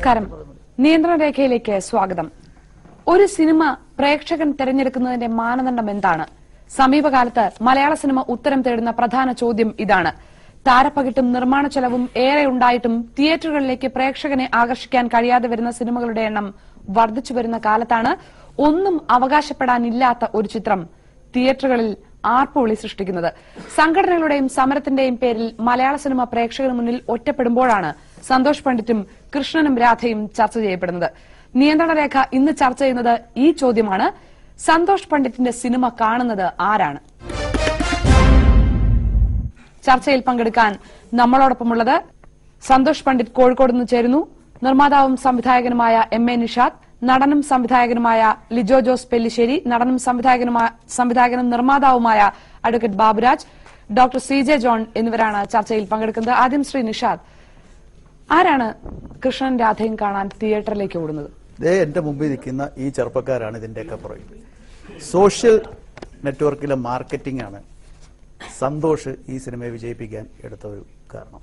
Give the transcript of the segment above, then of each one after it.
നമസ്കാരം. നിയന്ത്രണ രേഖയിലേക്ക് സ്വാഗതം. ഒരു സിനിമ പ്രേക്ഷകൻ തെരഞ്ഞെടുക്കുന്നതിന്റെ മാനദണ്ഡം എന്താണ്? സമീപകാലത്ത് മലയാള സിനിമ ഉത്തരം തേടുന്ന പ്രധാന ചോദ്യം ഇതാണ്. താരപ്പകിട്ടും നിർമ്മാണ ചെലവും ഏറെ ഉണ്ടായിട്ടും തിയേറ്ററുകളിലേക്ക് പ്രേക്ഷകനെ ആകർഷിക്കാൻ കഴിയാതെ വരുന്ന സിനിമകളുടെ എണ്ണം വർദ്ധിച്ചു വരുന്ന കാലത്താണ് ഒന്നും അവകാശപ്പെടാനില്ലാത്ത ഒരു ചിത്രം തിയേറ്ററുകളിൽ ആർപ്പുവിളി സൃഷ്ടിക്കുന്നത്. സംഘടനകളുടെയും സമരത്തിന്റെയും പേരിൽ മലയാള സിനിമ പ്രേക്ഷകന് മുന്നിൽ ഒറ്റപ്പെടുമ്പോഴാണ് സന്തോഷ് പണ്ഡിറ്റും കൃഷ്ണനും രാധയും ചർച്ച ചെയ്യപ്പെടുന്നത്. നിയന്ത്രണ രേഖ ഇന്ന് ചർച്ച ചെയ്യുന്നത് ഈ ചോദ്യമാണ്: സന്തോഷ് പണ്ഡിറ്റിന്റെ സിനിമ കാണുന്നത് ആരാണ്? ചർച്ചയിൽ പങ്കെടുക്കാൻ നമ്മളോടൊപ്പമുള്ളത് സന്തോഷ് പണ്ഡിറ്റ് കോഴിക്കോട് നിന്ന് ചേരുന്നു. നിർമ്മാതാവും സംവിധായകനുമായ MA നിഷാദ്, നടനും സംവിധായകനുമായ ലിജോ ജോസ് പെല്ലിശ്ശേരി, നടനും സംവിധായകനും നിർമ്മാതാവുമായ advocate Baburaj, doctor CJ John എന്നിവരാണ് ചർച്ചയിൽ പങ്കെടുക്കുന്നത്. ആദ്യം ശ്രീ നിഷാദ്, ആരാണ് കൃഷ്ണൻ രാധയും കാണാൻ തിയേറ്ററിലേക്ക് ഓടുന്നത്? എന്റെ മുമ്പിൽ നിൽക്കുന്ന ഈ ചെറുപ്പക്കാരാണ് ഇതിന്റെയൊക്കെ പുറകിൽ. സോഷ്യൽ നെറ്റ്വർക്കിലെ മാർക്കറ്റിംഗ് ആണ് സന്തോഷ് ഈ സിനിമയെ വിജയിപ്പിക്കാൻ എടുത്ത ഒരു കാരണം.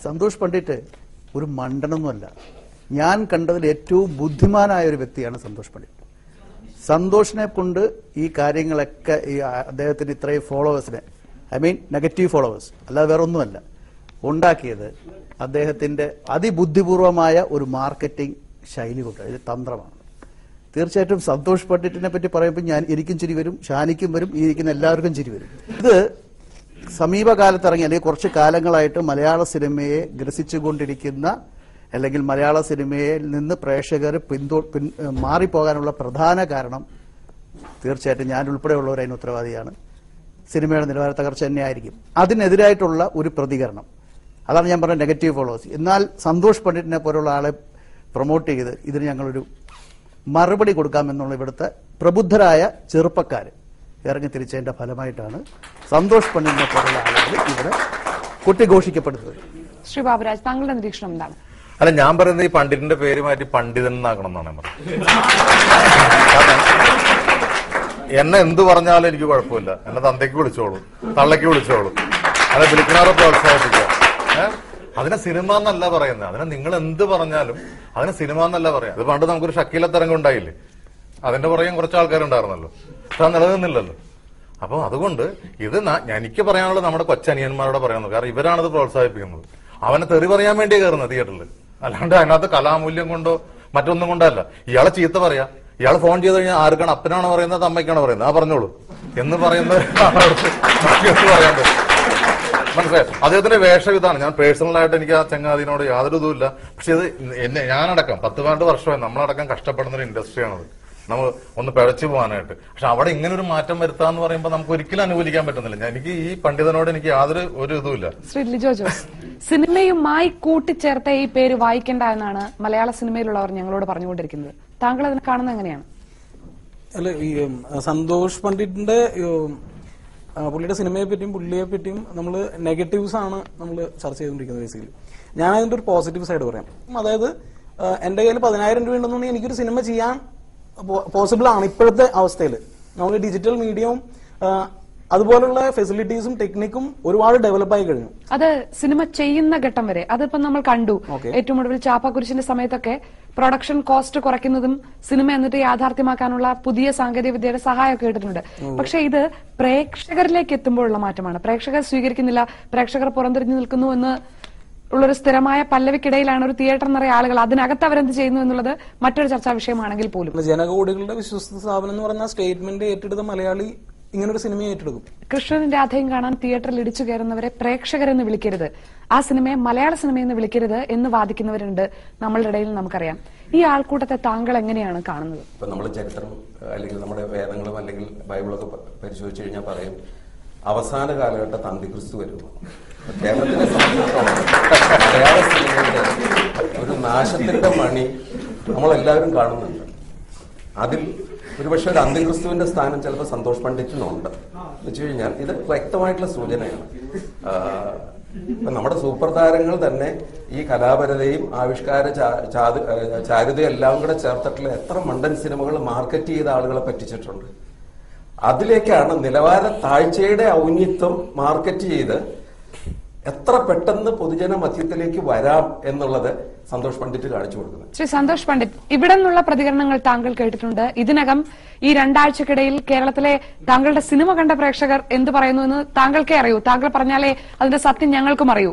സന്തോഷ് പണ്ഡിറ്റ് ഒരു മണ്ടനൊന്നുമല്ല. ഞാൻ കണ്ടതിൽ ഏറ്റവും ബുദ്ധിമാനായ ഒരു വ്യക്തിയാണ് സന്തോഷ് പണ്ഡിറ്റ്. സന്തോഷിനെ കൊണ്ട് ഈ കാര്യങ്ങളൊക്കെ ഈ അദ്ദേഹത്തിന് ഇത്രയും ഫോളോവേഴ്സിനെ, നെഗറ്റീവ് ഫോളോവേഴ്സ് അല്ലാതെ വേറെ ഒന്നുമല്ല, ഉണ്ടാക്കിയത് അദ്ദേഹത്തിന്റെ അതിബുദ്ധിപൂർവമായ ഒരു മാർക്കറ്റിംഗ് ശൈലി കൊണ്ട്, ഇത് തന്ത്രമാണ്. തീർച്ചയായിട്ടും സന്തോഷ് പണ്ഡിറ്റിനെ പറ്റി പറയുമ്പോൾ എനിക്കും ചിരി വരും, ഷാനിക്കും വരും, ഈ ഇരിക്കുന്ന എല്ലാവർക്കും ചിരി വരും. ഇത് സമീപകാലത്ത് ഇറങ്ങി അല്ലെങ്കിൽ കുറച്ച് കാലങ്ങളായിട്ട് മലയാള സിനിമയെ ഗ്രസിച്ചുകൊണ്ടിരിക്കുന്ന അല്ലെങ്കിൽ മലയാള സിനിമയിൽ നിന്ന് പ്രേക്ഷകർ മാറിപ്പോകാനുള്ള പ്രധാന കാരണം തീർച്ചയായിട്ടും ഞാൻ ഉൾപ്പെടെയുള്ളവർ അതിന് ഉത്തരവാദിയാണ്. സിനിമയുടെ നിലവാര തകർച്ച തന്നെയായിരിക്കും. അതിനെതിരായിട്ടുള്ള ഒരു പ്രതികരണം, അതാണ് ഞാൻ പറഞ്ഞ നെഗറ്റീവ് ഫോളോവേഴ്സ്. എന്നാൽ സന്തോഷ് പണ്ഡിറ്റിനെ പോലുള്ള ആളെ പ്രൊമോട്ട് ചെയ്ത് ഇതിന് ഞങ്ങളൊരു മറുപടി കൊടുക്കാമെന്നുള്ള ഇവിടുത്തെ പ്രബുദ്ധരായ ചെറുപ്പക്കാർ ഇറങ്ങി തിരിച്ചതിന്റെ ഫലമായിട്ടാണ് സന്തോഷ് പണ്ഡിറ്റിനെ പോലുള്ള ആളുകൾ ഇവിടെ കുട്ടിഘോഷിക്കപ്പെടുന്നത്. ശ്രീ ബാബുരാജ്, താങ്കളുടെ നിരീക്ഷണം എന്താണ്? അല്ല, ഞാൻ പറയുന്നത് ഈ പണ്ഡിറ്റിന്റെ പേര് മാറ്റി പണ്ഡിതൻ എന്നാക്കണം എന്നാണ് ഞാൻ പറയുന്നത്. എന്നെ എന്ത് പറഞ്ഞാലും എനിക്ക് കുഴപ്പമില്ല. എന്നെ തന്തയ്ക്ക് വിളിച്ചോളൂ, തള്ളയ്ക്ക് വിളിച്ചോളൂ, അതെ വിളിക്കണവരെ പ്രോത്സാഹിപ്പിക്കുക. അതിനെ സിനിമ എന്നല്ല പറയുന്നത്. അതിനെ നിങ്ങൾ എന്ത് പറഞ്ഞാലും അതിനെ സിനിമ എന്നല്ല പറയാം. അത് പണ്ട് നമുക്കൊരു ഷക്കീല തരംഗം ഉണ്ടായില്ലേ, അതിന്റെ പുറകെ കുറച്ച് ആൾക്കാരുണ്ടായിരുന്നല്ലോ, പക്ഷെ അത് നിലനിന്നില്ലല്ലോ. അപ്പൊ അതുകൊണ്ട് ഇത് എനിക്ക് പറയാനുള്ളത് നമ്മുടെ കൊച്ചനിയന്മാരോട് പറയാനുള്ളത്. കാരണം ഇവരാണത് പ്രോത്സാഹിപ്പിക്കുന്നത്. അവനെ തെറി പറയാൻ വേണ്ടി കയറുന്നത് തിയേറ്ററിൽ, അല്ലാണ്ട് അതിനകത്ത് കലാമൂല്യം കൊണ്ടോ മറ്റൊന്നും കൊണ്ടല്ല. ഇയാളെ ചീത്ത പറയാ, ഇയാൾ ഫോൺ ചെയ്ത് കഴിഞ്ഞാൽ ആർക്കാണ്, അപ്പനാണോ പറയുന്നത് അമ്മയ്ക്കാണോ പറയുന്നത്, ആ പറഞ്ഞോളൂ എന്ന് പറയുന്നത് പറയാൻ പറ്റും. മനസ്സിലായോ? അദ്ദേഹത്തിന്റെ വേഷം ഇതാണ്. ഞാൻ പേഴ്സണലായിട്ട് എനിക്ക് ആ ചങ്ങാതിനോട് യാതൊരു ഇതുമില്ല. പക്ഷെ ഇത് ഞാനടക്കം 10-12 വർഷമായി നമ്മളടക്കം കഷ്ടപ്പെടുന്ന ഒരു ഇൻഡസ്ട്രിയാണത്, നമ്മൾ ഒന്ന് പിഴച്ചു പോകാനായിട്ട്. പക്ഷെ അവിടെ ഇങ്ങനെ ഒരു മാറ്റം വരുത്താന്ന് പറയുമ്പോൾ നമുക്ക് ഒരിക്കലും അനുകൂലിക്കാൻ പറ്റുന്നില്ല. എനിക്ക് ഈ പണ്ഡിതനോട് എനിക്ക് യാതൊരു ഒരു ഇതുമില്ല. ശ്രീ ലിജോ ജോസ്, സിനിമയുമായി കൂട്ടിച്ചേർത്ത ഈ പേര് വായിക്കേണ്ട എന്നാണ് മലയാള സിനിമയിലുള്ളവർ ഞങ്ങളോട് പറഞ്ഞുകൊണ്ടിരിക്കുന്നത്. താങ്കൾ അതിനെ കാണുന്നത് എങ്ങനെയാണ്? അല്ല, ഈ സന്തോഷ് പണ്ഡിറ്റിന്റെ പുള്ളിയുടെ സിനിമയെ പറ്റിയും പുള്ളിയെ പറ്റിയും നമ്മൾ നെഗറ്റീവ്സ് ആണ് നമ്മൾ ചർച്ച ചെയ്തുകൊണ്ടിരിക്കുന്നത്. ബേസിക്കലി ഞാൻ അതിന്റെ ഒരു പോസിറ്റീവ് സൈഡ് പറയാം. അതായത് എന്റെ കയ്യിൽ 10,000 രൂപ ഉണ്ടെന്നുണ്ടെങ്കിൽ എനിക്കൊരു സിനിമ ചെയ്യാൻ പോസിബിൾ ആണ്. ഇപ്പോഴത്തെ അവസ്ഥയിൽ നമ്മൾ ഡിജിറ്റൽ മീഡിയവും അതുപോലുള്ള ഫെസിലിറ്റീസും ടെക്നിക്കും ഒരുപാട് ഡെവലപ്പായി കഴിഞ്ഞു. അത് സിനിമ ചെയ്യുന്ന ഘട്ടം വരെ അതിപ്പോ നമ്മൾ കണ്ടു. ഏറ്റവും ഒടുവിൽ ചാപ്പാക്കുരിശിന്റെ സമയത്തൊക്കെ പ്രൊഡക്ഷൻ കോസ്റ്റ് കുറയ്ക്കുന്നതും സിനിമ എന്നിട്ട് യാഥാർത്ഥ്യമാക്കാനുള്ള പുതിയ സാങ്കേതിക വിദ്യയുടെ സഹായമൊക്കെ കേട്ടിട്ടുണ്ട്. പക്ഷെ ഇത് പ്രേക്ഷകരിലേക്ക് എത്തുമ്പോഴുള്ള മാറ്റമാണ്. പ്രേക്ഷകർ സ്വീകരിക്കുന്നില്ല, പ്രേക്ഷകർ പുറംതിരിഞ്ഞു നിൽക്കുന്നു എന്ന് ഉള്ളൊരു സ്ഥിരമായ പല്ലവിക്കിടയിലാണ് ഒരു തിയേറ്റർ നിറയെ ആളുകൾ. അതിനകത്ത് അവരെന്ത് ചെയ്യുന്നു എന്നുള്ളത് മറ്റൊരു ചർച്ചാ വിഷയമാണെങ്കിൽ പോലും. ജനകോടികളുടെ വിശ്വസ്ത സ്ഥാപനം എന്ന് പറഞ്ഞ സ്റ്റേറ്റ്മെന്റ് ഏറ്റെടുത്ത മലയാളി ഇങ്ങനൊരു സിനിമയെ ഏറ്റെടുക്കും. കൃഷ്ണനും രാധയും കാണാൻ തിയേറ്ററിൽ ഇടിച്ചു കയറുന്നവരെ പ്രേക്ഷകരെന്ന് വിളിക്കരുത്, ആ സിനിമയെ മലയാള സിനിമയെന്ന് വിളിക്കരുത് എന്ന് വാദിക്കുന്നവരുണ്ട് നമ്മളുടെ ഇടയിൽ. നമുക്കറിയാം. ഈ ആൾക്കൂട്ടത്തെ താങ്കൾ എങ്ങനെയാണ് കാണുന്നത്? ഇപ്പൊ നമ്മൾ ചരിത്രം അല്ലെങ്കിൽ നമ്മുടെ വേദങ്ങളും അല്ലെങ്കിൽ ബൈബിളൊക്കെ പരിശോധിച്ചു കഴിഞ്ഞാൽ പറയും അവസാന കാലഘട്ടത്ത് അന്തിക്രിസ്തു വരുന്നു. കേരളത്തിനെ സംബന്ധിച്ചിടത്തോളം മലയാള സിനിമയുടെ ഒരു നാശത്തിന്റെ മണി നമ്മളെല്ലാവരും കാണുന്നുണ്ട്. അതിൽ ഒരുപക്ഷെ ഒരു അന്തിക്രിസ്തുവിന്റെ സ്ഥാനം ചിലപ്പോൾ സന്തോഷ് പണ്ഡിറ്റിനുണ്ട് എന്ന് വെച്ച് കഴിഞ്ഞാൽ ഇത് വ്യക്തമായിട്ടുള്ള സൂചനയാണ്. ഇപ്പൊ നമ്മുടെ സൂപ്പർ താരങ്ങൾ തന്നെ ഈ കലാപരതയും ആവിഷ്കാര ചാരുതയും എല്ലാം കൂടെ ചേർത്തിട്ടുള്ള എത്ര മണ്ടൻ സിനിമകൾ മാർക്കറ്റ് ചെയ്ത ആളുകളെ പറ്റിച്ചിട്ടുണ്ട്. അതിലേക്കാണ് നിലവാര താഴ്ചയുടെ ഔന്നിത്യം മാർക്കറ്റ് ചെയ്ത് എത്ര പെട്ടെന്ന് പൊതുജന മധ്യത്തിലേക്ക് വരാം എന്നുള്ളത് സന്തോഷ് പണ്ഡിറ്റ് കാണിച്ചു കൊടുക്കുന്നത്. ശ്രീ സന്തോഷ് പണ്ഡിറ്റ്, ഇവിടെ നിന്നുള്ള പ്രതികരണങ്ങൾ താങ്കൾ കേട്ടിട്ടുണ്ട്. ഇതിനകം ഈ 2 ആഴ്ചക്കിടയിൽ കേരളത്തിലെ താങ്കളുടെ സിനിമ കണ്ട പ്രേക്ഷകർ എന്ത് പറയുന്നു എന്ന് താങ്കൾക്കേ അറിയൂ. താങ്കൾ പറഞ്ഞാലേ അതിന്റെ സത്യം ഞങ്ങൾക്കും അറിയൂ.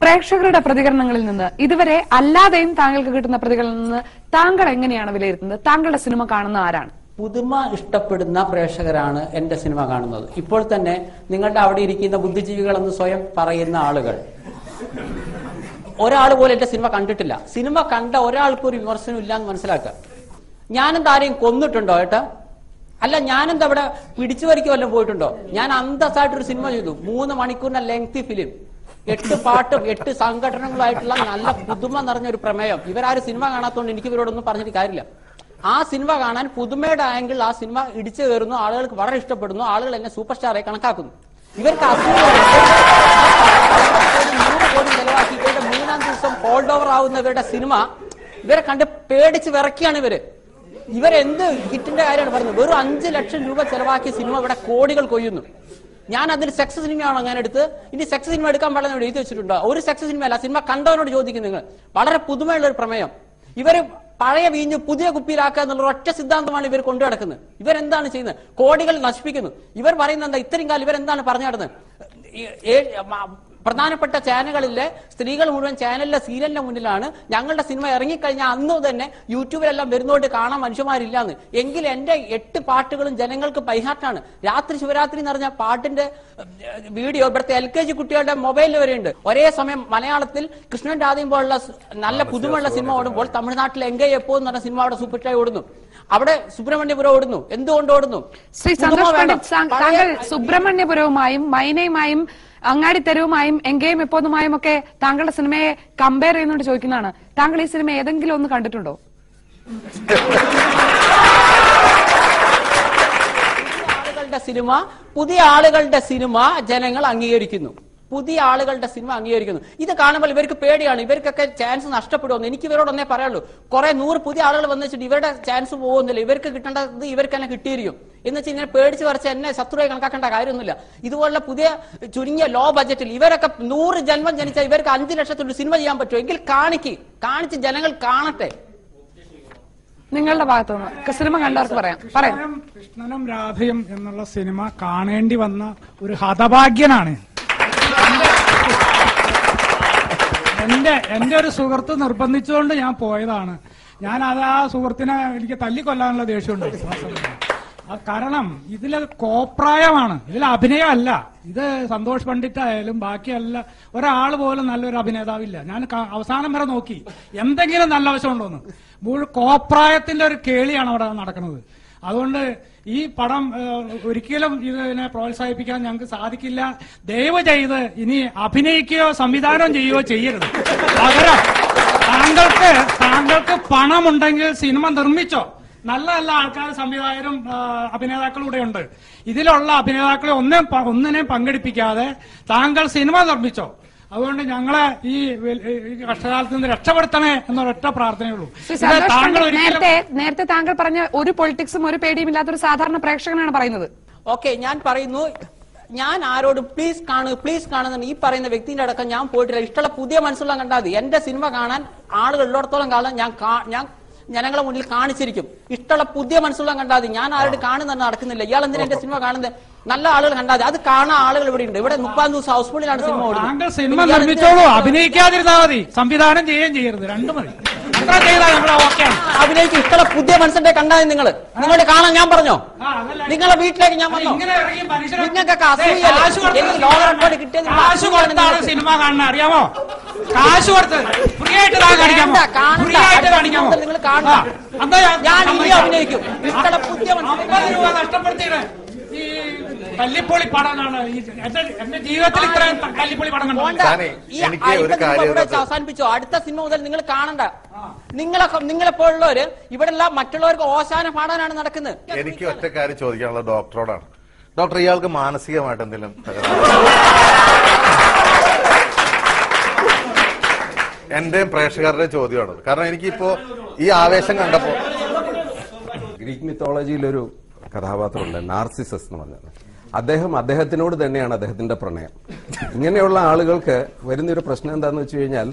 പ്രേക്ഷകരുടെ പ്രതികരണങ്ങളിൽ നിന്ന് ഇതുവരെ അല്ലാതെയും താങ്കൾക്ക് കിട്ടുന്ന പ്രതികരണങ്ങളിൽ നിന്ന് താങ്കൾ എങ്ങനെയാണ് വിലയിരുത്തുന്നത്? താങ്കളുടെ സിനിമ കാണുന്ന ആരാണ്? പുതുമ ഇഷ്ടപ്പെടുന്ന പ്രേക്ഷകരാണ് എന്റെ സിനിമ കാണുന്നത്. ഇപ്പോൾ തന്നെ നിങ്ങളുടെ അവിടെ ഇരിക്കുന്ന ബുദ്ധിജീവികളെന്ന് സ്വയം പറയുന്ന ആളുകൾ ഒരാൾ പോലും എന്റെ സിനിമ കണ്ടിട്ടില്ല. സിനിമ കണ്ട ഒരാൾക്കും ഒരു വിമർശനം ഇല്ല എന്ന് മനസ്സിലാക്കുക. ഞാനെന്താ ആരെയും കൊന്നിട്ടുണ്ടോ ഏട്ടാ? അല്ല, ഞാനെന്താ അവിടെ പിടിച്ചു വരിക്ക് വല്ലതും പോയിട്ടുണ്ടോ? ഞാൻ അന്തസ്സായിട്ടൊരു സിനിമ ചെയ്തു. 3 മണിക്കൂറിന്റെ ലെങ്തി ഫിലിം, 8 പാട്ടും 8 സംഘടനകളായിട്ടുള്ള നല്ല പുതുമ നിറഞ്ഞൊരു പ്രമേയം. ഇവരാരും സിനിമ കാണാത്തതുകൊണ്ട് എനിക്ക് ഇവരോടൊന്നും പറഞ്ഞിട്ട് കാര്യമില്ല. ആ സിനിമ കാണാൻ പുതുമയുടെ ആംഗിൾ ആ സിനിമ ഇടിച്ചു കയറുന്നു, ആളുകൾക്ക് വളരെ ഇഷ്ടപ്പെടുന്നു, ആളുകൾ എന്നെ സൂപ്പർ സ്റ്റാറായി കണക്കാക്കുന്നു. ഇവർക്ക് 100 കോടി ചെലവാക്കി ഇവരുടെ 3-ാം ദിവസം ഹോൾഡ് ഓവർ ആവുന്ന ഇവരുടെ സിനിമ ഇവരെ കണ്ട് പേടിച്ച് വിറക്കുകയാണ്. ഇവരെന്ത് ഹിറ്റിന്റെ കാര്യമാണ് പറയുന്നത്? വെറും 5 ലക്ഷം രൂപ ചെലവാക്കിയ സിനിമ ഇവിടെ കോടികൾ കൊയ്യുന്നു. ഞാൻ അതിൽ സെക്സ് സിനിമയാണോ ഞാൻ എടുത്ത്? ഇനി സെക്സ് സിനിമ എടുക്കാൻ പാടില്ല എഴുതി വെച്ചിട്ടുണ്ടോ? ഒരു സെക്സ് സിനിമ അല്ല. സിനിമ കണ്ടവനോട് ചോദിക്കും നിങ്ങൾ. വളരെ പുതുമയുള്ള ഒരു പ്രമേയം. ഇവര് പഴയ വീഞ്ഞ് പുതിയ കുപ്പിയിലാക്കുക എന്നുള്ള ഒറ്റ സിദ്ധാന്തമാണ് ഇവർ കൊണ്ടു നടക്കുന്നത്. ഇവരെന്താണ് ചെയ്യുന്നത്? കോടികൾ നശിപ്പിക്കുന്നു. ഇവർ പറയുന്നത് എന്താ? ഇത്രയും കാലം ഇവരെന്താണ് പറഞ്ഞു നടന്നത്? പ്രധാനപ്പെട്ട ചാനലുകളിലെ സ്ത്രീകൾ മുഴുവൻ ചാനലിലെ സീരിയലിന്റെ മുന്നിലാണ്. ഞങ്ങളുടെ സിനിമ ഇറങ്ങിക്കഴിഞ്ഞാൽ അന്ന് തന്നെ യൂട്യൂബിലെല്ലാം വരുന്നോണ്ട് കാണാൻ മനുഷ്യന്മാരില്ലാന്ന്. എങ്കിൽ എന്റെ 8 പാട്ടുകളും ജനങ്ങൾക്ക് ബൈഹാർട്ടാണ്. രാത്രി ശിവരാത്രി എന്ന് പറഞ്ഞ പാട്ടിന്റെ വീഡിയോ ഇവിടുത്തെ LKG കുട്ടികളുടെ മൊബൈലിൽ വരെയുണ്ട്. ഒരേ സമയം മലയാളത്തിൽ കൃഷ്ണൻ രാധയും പോലുള്ള നല്ല പുതുമുള്ള സിനിമ ഓടുമ്പോൾ തമിഴ്നാട്ടിൽ എങ്കൈ എപ്പോ എന്ന് പറഞ്ഞ സിനിമ അവിടെ സൂപ്പർഹിറ്റായി ഓടുന്നു. അവിടെ സുബ്രഹ്മണ്യപുരം ഓടുന്നു. എന്തുകൊണ്ട് ഓടുന്നു? ശ്രീ സന്തോഷ് പണ്ഡിറ്റ്, താങ്കൾ സുബ്രഹ്മണ്യപുരവുമായും മൈനയുമായും അങ്ങാടി തെരുവുമായും എങ്കേയും എപ്പോതുമായും ഒക്കെ താങ്കളുടെ സിനിമയെ കമ്പയർ ചെയ്യുന്നോണ്ട് ചോദിക്കുന്നതാണ്. താങ്കൾ ഈ സിനിമ ഏതെങ്കിലും ഒന്ന് കണ്ടിട്ടുണ്ടോ? പുതിയ ആളുകളുടെ സിനിമ ജനങ്ങൾ അംഗീകരിക്കുന്നു. പുതിയ ആളുകളുടെ സിനിമ അംഗീകരിക്കുന്നു. ഇത് കാണുമ്പോൾ ഇവർക്ക് പേടിയാണ്. ഇവർക്കൊക്കെ ചാൻസ് നഷ്ടപ്പെടുമെന്ന് എനിക്ക് ഇവരോടൊന്നേ പറയുള്ളൂ. 100 പുതിയ ആളുകൾ വന്നിട്ട് ഇവരുടെ ചാൻസ് പോകുന്നില്ല. ഇവർക്ക് കിട്ടേണ്ടത് ഇവർക്ക് തന്നെ കിട്ടിയിരിക്കും എന്ന് വെച്ചാൽ ഇങ്ങനെ പേടിച്ച് വരച്ച് എന്നെ ശത്രുവായി കണക്കാക്കേണ്ട കാര്യമൊന്നുമില്ല. ഇതുപോലുള്ള പുതിയ ചുരുങ്ങിയ ലോ ബജറ്റിൽ ഇവരൊക്കെ 100 ജന്മം ജനിച്ചാൽ ഇവർക്ക് 5 ലക്ഷത്തിൽ സിനിമ ചെയ്യാൻ പറ്റുമോ? എങ്കിൽ കാണിച്ച് ജനങ്ങൾ കാണട്ടെ. നിങ്ങളുടെ ഭാഗത്തുനിന്ന് സിനിമ കണ്ടവർക്ക് പറയാം. കൃഷ്ണനും രാധയും എന്നുള്ള സിനിമ കാണേണ്ടി വന്ന ഒരു ഹതഭാഗ്യനാണ്. എന്റെ ഒരു സുഹൃത്ത് നിർബന്ധിച്ചുകൊണ്ട് ഞാൻ പോയതാണ്. ഞാൻ അത് ആ സുഹൃത്തിനെ എനിക്ക് തല്ലിക്കൊല്ലാനുള്ള ദേഷ്യമുണ്ട്. കാരണം ഇതില് കോപ്രായമാണ്, ഇതിൽ അഭിനയമല്ല. ഇത് സന്തോഷ് പണ്ഡിറ്റ് ആയാലും ബാക്കിയല്ല ഒരാൾ പോലും നല്ലൊരു അഭിനേതാവില്ല. ഞാൻ അവസാനം വരെ നോക്കി എന്തെങ്കിലും നല്ല വശമുണ്ടോന്ന്. കോപ്രായത്തിന്റെ ഒരു കേളിയാണ് അവിടെ നടക്കുന്നത്. അതുകൊണ്ട് ഈ പടം ഒരിക്കലും ഇതിനെ പ്രോത്സാഹിപ്പിക്കാൻ ഞങ്ങൾക്ക് സാധിക്കില്ല. ദയവ് ചെയ്ത് ഇനി അഭിനയിക്കുകയോ സംവിധാനം ചെയ്യുകയോ ചെയ്യരുത്. പകരം താങ്കൾക്ക് പണമുണ്ടെങ്കിൽ സിനിമ നിർമ്മിച്ചോ. നല്ല നല്ല ആൾക്കാർ, സംവിധായകരും അഭിനേതാക്കളും ഇവിടെ ഉണ്ട്. ഇതിലുള്ള അഭിനേതാക്കളെ ഒന്നിനെയും പങ്കെടുപ്പിക്കാതെ താങ്കൾ സിനിമ നിർമ്മിച്ചോ. അതുകൊണ്ട് ഞങ്ങളെ ഈ കഷ്ടകാലത്ത് നിന്ന് രക്ഷപ്പെടുത്തണേ എന്നൊരൊറ്റ പ്രാർത്ഥനയുള്ളൂ. നേരത്തെ താങ്കൾ പറഞ്ഞ ഒരു പൊളിറ്റിക്സും ഒരു പേടിയും ഇല്ലാത്തൊരു സാധാരണ പ്രേക്ഷകനാണ് പറയുന്നത്. ഓക്കെ, ഞാൻ പറയുന്നു, ഞാൻ ആരോടും പ്ലീസ് കാണുന്ന ഈ പറയുന്ന വ്യക്തിന്റെ അടക്കം ഞാൻ പോയിട്ടില്ല. ഇഷ്ടമുള്ള പുതിയ മനസ്സുള്ള കണ്ടാൽ മതി. എന്റെ സിനിമ കാണാൻ ആളുകൾ ഉള്ളിടത്തോളം കാലം ഞാൻ ജനങ്ങളെ മുന്നിൽ കാണിച്ചിരിക്കും. ഇഷ്ടമുള്ള പുതിയ മനസ്സുള്ള കണ്ടാൽ മതി. ഞാൻ ആരോടും കാണുന്ന നടക്കുന്നില്ല. ഇയാൾ എന്തിനാ എന്റെ സിനിമ കാണുന്നത്? നല്ല ആളുകൾ കണ്ടാൽ അത് കാണാൻ ആളുകൾ ഇവിടെ ഉണ്ട്. ഇവിടെ 30 ദിവസം ഹൗസ്ഫുള്ളിലാണ് സിനിമ ഓടുന്നത്. സിനിമ നിർമ്മിച്ചോളൂ, അഭിനയിക്കാതിരുന്നാ മതി. സംവിധാനം ചെയ്യുകയും ചെയ്യരുത്, രണ്ടും മതി. അഭിനയിക്കും. ഇഷ്ടമുള്ള പുതിയ മനസ്സിന്റെ കണ്ടാൽ നിങ്ങളുടെ കാണാൻ ഞാൻ പറഞ്ഞോ? നിങ്ങളെ വീട്ടിലേക്ക് ഞാൻ വന്നോ? നിങ്ങൾക്കൊക്കെ സിനിമ കാണണം അറിയാമോ? കാശ് കൊടുത്ത് ഫ്രീ ആയിട്ട് നിങ്ങൾ കാണാം. ഞാൻ ഇനി അഭിനയിക്കും. ഇഷ്ടമുള്ള പുതിയ രൂപ നഷ്ടപ്പെടുത്തിയത് ഈ തല്ലിപ്പൊളി പടമാണ്. എന്റെ ജീവിതത്തിൽ ഇത്രയും തല്ലിപ്പൊളി പടം അവസാനിപ്പിച്ചോ. അടുത്ത സിനിമ മുതൽ നിങ്ങൾ കാണണ്ട. നിങ്ങളെപ്പോലുള്ളവര് ഇവിടെ മറ്റുള്ളവർക്ക് ഓശാന പാടാനാണ് നടക്കുന്നത്. എനിക്ക് ഒറ്റ കാര്യം ചോദിക്കാനുള്ള ഡോക്ടറോടാണ്. ഡോക്ടർ, ഇയാൾക്ക് മാനസികമായിട്ട് എന്തെങ്കിലും എന്റെയും പ്രേക്ഷകരുടെ ചോദ്യമാണ്. കാരണം എനിക്കിപ്പോ ഈ ആവേശം കണ്ടപ്പോ ഗ്രീക്ക് മിത്തോളജിയിലൊരു കഥാപാത്രമുണ്ട്, നാർസിസസ് എന്ന് പറഞ്ഞത്. അദ്ദേഹത്തിനോട് തന്നെയാണ് അദ്ദേഹത്തിന്റെ പ്രണയം. ഇങ്ങനെയുള്ള ആളുകൾക്ക് വരുന്നൊരു പ്രശ്നം എന്താണെന്ന് വെച്ച് കഴിഞ്ഞാൽ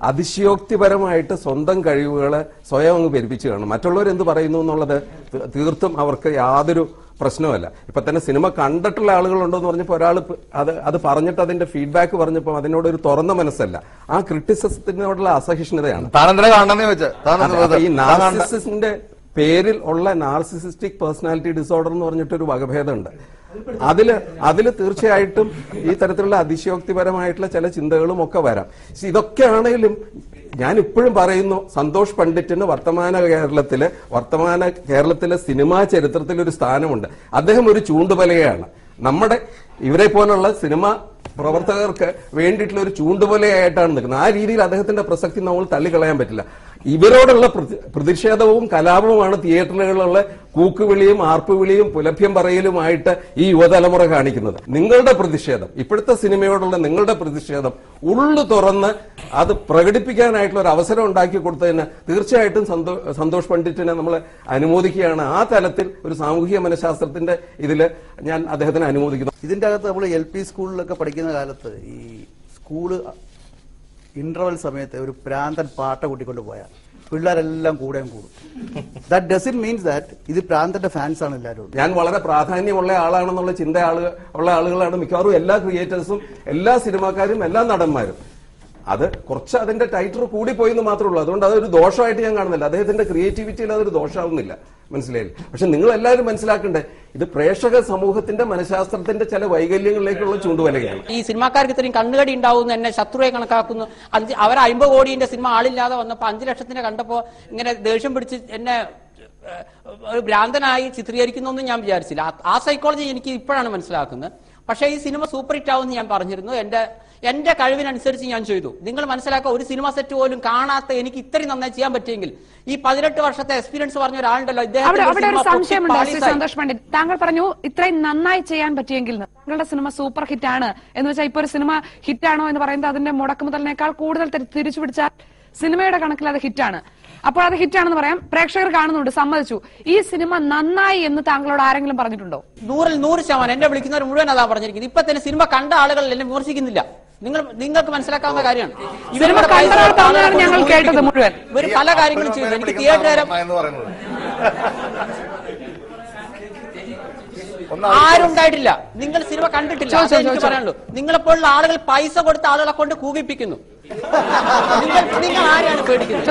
അതിശയോക്തിപരമായിട്ട് സ്വന്തം കഴിവുകളെ സ്വയം അങ്ങ് പെരുപ്പിച്ച് കാണും. മറ്റുള്ളവർ എന്ത് പറയുന്നു എന്നുള്ളത് തീർത്തും അവർക്ക് യാതൊരു പ്രശ്നമല്ല. ഇപ്പൊ തന്നെ സിനിമ കണ്ടിട്ടുള്ള ആളുകളുണ്ടോ എന്ന് പറഞ്ഞപ്പോൾ ഒരാൾ അത് പറഞ്ഞിട്ട് അതിന്റെ ഫീഡ്ബാക്ക് പറഞ്ഞപ്പോൾ അതിനോടൊരു തുറന്ന മനസ്സല്ല, ആ ക്രിറ്റിസിസത്തിനോടുള്ള അസഹിഷ്ണുതയാണ്. ഈ നാർസിസിന്റെ പേരിൽ ഉള്ള നാർസിസിസ്റ്റിക് പേഴ്സണാലിറ്റി ഡിസോർഡർ എന്ന് പറഞ്ഞിട്ടൊരു വകഭേദമുണ്ട്. അതില് തീർച്ചയായിട്ടും ഈ തരത്തിലുള്ള അതിശയോക്തിപരമായിട്ടുള്ള ചില ചിന്തകളും ഒക്കെ വരാം. ഇതൊക്കെ ആണെങ്കിലും ഞാൻ ഇപ്പോഴും പറയുന്നു, സന്തോഷ് പണ്ഡിറ്റിന് വർത്തമാന കേരളത്തിലെ സിനിമാ ചരിത്രത്തിൽ ഒരു സ്ഥാനമുണ്ട്. അദ്ദേഹം ഒരു ചൂണ്ടുപലകയാണ്. നമ്മുടെ ഇവരെ പോലുള്ള സിനിമ പ്രവർത്തകർക്ക് വേണ്ടിയിട്ടുള്ള ഒരു ചൂണ്ടുപലയായിട്ടാണ് നിൽക്കുന്നത്. ആ രീതിയിൽ അദ്ദേഹത്തിന്റെ പ്രസക്തി നമ്മൾ തള്ളിക്കളയാൻ പറ്റില്ല. ഇവരോടുള്ള പ്രതിഷേധവും കലാപവുമാണ് തിയേറ്ററുകളിലുള്ള കൂക്കുവിളിയും ആർപ്പുവിളിയും പുലഭ്യം പറയലുമായിട്ട് ഈ യുവതലമുറ കാണിക്കുന്നത്. നിങ്ങളുടെ പ്രതിഷേധം, ഇപ്പോഴത്തെ സിനിമയോടുള്ള നിങ്ങളുടെ പ്രതിഷേധം ഉള്ളു തുറന്ന് അത് പ്രകടിപ്പിക്കാനായിട്ടുള്ള ഒരു അവസരം ഉണ്ടാക്കി കൊടുത്തതിന് തീർച്ചയായിട്ടും സന്തോഷ് പണ്ഡിറ്റിനെ നമ്മൾ അനുമോദിക്കുകയാണ്. ആ തലത്തിൽ ഒരു സാമൂഹിക മനഃശാസ്ത്രത്തിന്റെ ഇതിൽ ഞാൻ അദ്ദേഹത്തിനെ അനുമോദിക്കുന്നു. ഇതിന്റെ അകത്ത് നമ്മൾ LP സ്കൂളിലൊക്കെ പഠിക്കുന്ന കാലത്ത് ഈ സ്കൂള് ഇന്റർവെൽ സമയത്ത് ഒരു പ്രാന്തൻ പാട്ട കൂട്ടിക്കൊണ്ട് പോയാൽ പിള്ളേരെല്ലാം കൂടെ കൂടും. ദാറ്റ് ഡസന്റ് മീൻസ് ദാറ്റ് ഇത് പ്രാന്തന്റെ ഫാൻസ് ആണ് എല്ലാവരും. ഞാൻ വളരെ പ്രാധാന്യമുള്ള ആളാണെന്നുള്ള ചിന്ത ഉള്ള ആളുകളാണ് മിക്കവാറും എല്ലാ ക്രിയേറ്റേഴ്സും, എല്ലാ സിനിമാക്കാരും, എല്ലാ നടന്മാരും. അത് കുറച്ച് അതിന്റെ ടൈറ്റർ കൂടിപ്പോയി എന്ന് മാത്രമേ ഉള്ളൂ. അതുകൊണ്ട് അതൊരു ദോഷമായിട്ട് ഞാൻ കാണുന്നില്ല. അദ്ദേഹത്തിന്റെ ക്രിയേറ്റിവിറ്റിയിൽ അതൊരു ദോഷമാവുന്നില്ല, മനസ്സിലായില്ല. പക്ഷെ നിങ്ങൾ എല്ലാവരും മനസ്സിലാക്കണ്ടേ, ഇത് പ്രേക്ഷക സമൂഹത്തിന്റെ മനഃശാസ്ത്രത്തിന്റെ ചില വൈകല്യങ്ങളിലേക്കുള്ള ചൂണ്ടുവലയാണ്. ഈ സിനിമാക്കാർക്ക് ഇത്രയും കണ്ണുകടി ഉണ്ടാവുന്നു, എന്നെ ശത്രുവായി കണക്കാക്കുന്നു. അവർ 50 കോടിന്റെ സിനിമ ആളില്ലാതെ വന്നപ്പോ 5 ലക്ഷത്തിന് കണ്ടപ്പോ ഇങ്ങനെ ദേഷ്യം പിടിച്ച് എന്നെ ഒരു ഭ്രാന്തനായി ചിത്രീകരിക്കുന്നു ഞാൻ വിചാരിച്ചില്ല. ആ സൈക്കോളജി എനിക്ക് ഇപ്പോഴാണ് മനസ്സിലാക്കുന്നത്. പക്ഷേ ഈ സിനിമ സൂപ്പർ ഹിറ്റ് ആവുമെന്ന് ഞാൻ പറഞ്ഞിരുന്നു. എന്റെ കഴിവിനനുസരിച്ച് ഞാൻ ചെയ്തു. നിങ്ങൾ മനസ്സിലാക്കുക, ഒരു സിനിമ സെറ്റ് പോലും കാണാത്ത എനിക്ക് ഇത്രയും നന്നായി ചെയ്യാൻ പറ്റിയെങ്കിൽ ഈ 18 വർഷത്തെ എക്സ്പീരിയൻസ് പറഞ്ഞ ഒരാളുണ്ടല്ലോ, സന്തോഷ് പണ്ഡിറ്റ്, താങ്കൾ പറഞ്ഞു ഇത്രയും നന്നായി ചെയ്യാൻ പറ്റിയെങ്കിൽ നിങ്ങളുടെ സിനിമ സൂപ്പർ ഹിറ്റ് ആണ് എന്ന് വെച്ചാൽ ഇപ്പൊ ഒരു സിനിമ ഹിറ്റാണോ എന്ന് പറയുന്നത് അതിന്റെ മുടക്കുമുതലിനേക്കാൾ കൂടുതൽ തിരിച്ചു പിടിച്ചാൽ സിനിമയുടെ കണക്കിൽ അത് ഹിറ്റാണ്. അപ്പോൾ അത് ഹിറ്റാണെന്ന് പറയാം, പ്രേക്ഷകർ കാണുന്നുണ്ട്, സമ്മതിച്ചു. ഈ സിനിമ നന്നായി എന്ന് താങ്കളോട് ആരെങ്കിലും പറഞ്ഞിട്ടുണ്ടോ? 100% എന്നെ വിളിക്കുന്നവർ മുഴുവൻ അതാ പറഞ്ഞിരിക്കുന്നത്. ഇപ്പൊ തന്നെ സിനിമ കണ്ട ആളുകൾ എന്നെ വിമർശിക്കുന്നില്ല. നിങ്ങൾക്ക് മനസ്സിലാക്കാവുന്ന കാര്യമാണ്. ഞങ്ങൾ കേട്ടത് മുഴുവൻ ഇവർ പല കാര്യങ്ങളും ചെയ്തു. എനിക്ക് തിയേറ്റർ ആരുണ്ടായിട്ടില്ല. നിങ്ങൾ സിനിമ കണ്ടിട്ടില്ല, എനിക്ക് പറയാനുള്ളൂ. നിങ്ങളെപ്പോലുള്ള ആളുകൾ പൈസ കൊടുത്ത ആളുകളെ കൊണ്ട് കൂകിപ്പിക്കുന്നു. നിങ്ങൾ ആരെയാണ് പേടിക്കുന്നത്?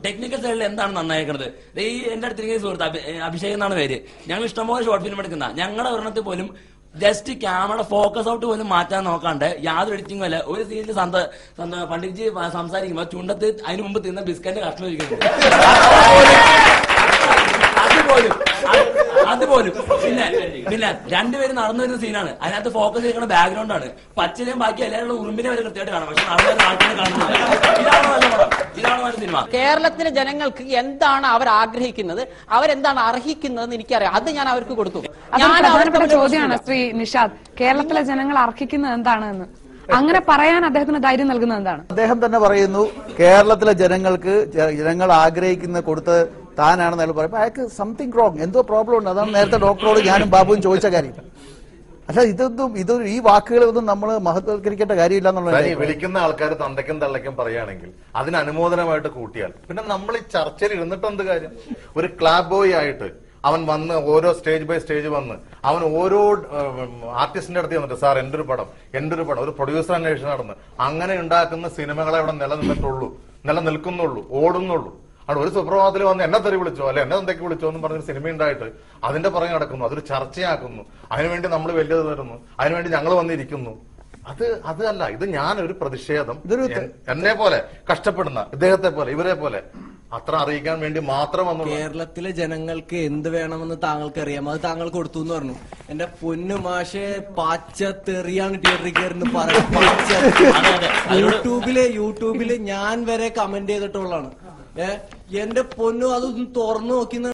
ടെക്നിക്കൽ സൈഡിൽ എന്താണ് നന്നായിരിക്കുന്നത്? ഈ എന്റെ അടുത്തിരിക്കുന്ന സുഹൃത്ത് അഭിഷേക് എന്നാണ് പേര്. ഞങ്ങൾ ഇഷ്ടംപോലെ ഷോർട്ട് ഫിലിം എടുക്കുന്ന ഞങ്ങളുടെ ഒരെണ്ണത്തിൽ പോലും ജസ്റ്റ് ക്യാമറ ഫോക്കസ് ഔട്ട് പോലും മാറ്റാൻ നോക്കാണ്ട് യാതൊരു എഡിറ്റിംഗും അല്ല. ഒരു സീനിൽ പണ്ഡിറ്റ്ജി സംസാരിക്കുമ്പോ ചുണ്ടത്ത് അതിന് മുമ്പ് തിന്ന ബിസ്ക്കറ്റ് കഷ്ണം ഒഴിക്കുന്നു. അതുപോലും പിന്നെ രണ്ടുപേരും നടന്നു വരുന്ന സീനാണ്. അതിനകത്ത് ഫോക്കസ് ചെയ്യുന്ന ബാക്ക്ഗ്രൗണ്ട് ആണ്. പച്ചനെയും ബാക്കി എല്ലാവരും ഉറുമ്പിനെ വരെ കൃത്യമായിട്ട് കാണാം. പക്ഷെ നടന്നു ആൾക്കാരെ കാണുന്നില്ല. ഇതാണ് നല്ല പടം, ഇതാണ് നല്ല സിനിമ. കേരളത്തിലെ ജനങ്ങൾക്ക് എന്താണ് അവർ ആഗ്രഹിക്കുന്നത്, അവരെന്താണ് അർഹിക്കുന്നതെന്ന് എനിക്കറിയാം. അത് ഞാൻ അവർക്ക് കൊടുത്തു. ചോദ്യമാണ് ശ്രീ നിഷാദ്, കേരളത്തിലെ ജനങ്ങൾ അർഹിക്കുന്നത് എന്താണെന്ന് അങ്ങനെ പറയാൻ അദ്ദേഹത്തിന് ധൈര്യം നൽകുന്നത് എന്താണ്? അദ്ദേഹം തന്നെ പറയുന്നു കേരളത്തിലെ ജനങ്ങൾ ആഗ്രഹിക്കുന്നത് കൊടുത്ത് താനാണെന്ന് അയാൾ പറയുമ്പോൾ അയാൾക്ക് സംതിങ് റോങ്, എന്തോ പ്രോബ്ലം ഉണ്ട്. അതാണ് നേരത്തെ ഡോക്ടറോട് ഞാനും ബാബുവും ചോദിച്ച കാര്യം. പക്ഷെ ഈ വാക്കുകളൊന്നും നമ്മൾ മഹത്വവൽക്കരിക്കേണ്ട കാര്യമില്ല എന്നുള്ളത്. വിളിക്കുന്ന ആൾക്കാർ തന്തയ്ക്കും തള്ളയ്ക്കും പറയുകയാണെങ്കിൽ അതിന് അനുമോദനമായിട്ട് കൂട്ടിയാൽ പിന്നെ നമ്മൾ ഈ ചർച്ചയിൽ ഇരുന്നിട്ട് എന്ത് കാര്യം? ഒരു ക്ലാബ് ബോയ് ആയിട്ട് അവൻ വന്ന് ഓരോ സ്റ്റേജ് ബൈ സ്റ്റേജ് വന്ന് അവൻ ഓരോ ആർട്ടിസ്റ്റിന്റെ അടുത്ത് വന്നിട്ട് സാർ എന്റെ ഒരു പടം ഒരു പ്രൊഡ്യൂസർ അന്വേഷണം നടന്ന് അങ്ങനെ ഉണ്ടാക്കുന്ന സിനിമകളെ അവിടെ നിലനിൽക്കുന്നുള്ളൂ, ഓടുന്നുള്ളൂ. അവിടെ ഒരു സുപ്രഭാതത്തിൽ വന്ന് എന്നെ തെറി വിളിച്ചോ അല്ലെ എന്നെ എന്തൊക്കെ വിളിച്ചോ എന്നും പറഞ്ഞൊരു സിനിമ ഉണ്ടായിട്ട് അതിന്റെ പുറകെ നടക്കുന്നു, അതൊരു ചർച്ചയാക്കുന്നു, അതിനുവേണ്ടി നമ്മൾ വലിയത് തരുന്നു, അതിനുവേണ്ടി ഞങ്ങൾ വന്നിരിക്കുന്നു. അതല്ല, ഇത് ഞാനൊരു പ്രതിഷേധം എന്നെ പോലെ കഷ്ടപ്പെടുന്ന ഇദ്ദേഹത്തെ പോലെ ഇവരെ പോലെ അത്ര അറിയിക്കാൻ വേണ്ടി മാത്രം വന്നു. കേരളത്തിലെ ജനങ്ങൾക്ക് എന്ത് വേണമെന്ന് താങ്കൾക്ക് അറിയാം, അത് താങ്കൾ കൊടുത്തു എന്ന് പറഞ്ഞു. എന്റെ പൊന്നു മാഷെ പച്ച തെറിയാണ് തിയേറ്ററിൽ കയറുന്ന പറയുന്നത്. യൂട്യൂബില് ഞാൻ വരെ കമന്റ് ചെയ്തിട്ടുള്ളതാണ്. എന്റെ പൊന്നു അതൊന്ന് തുറന്നു നോക്കി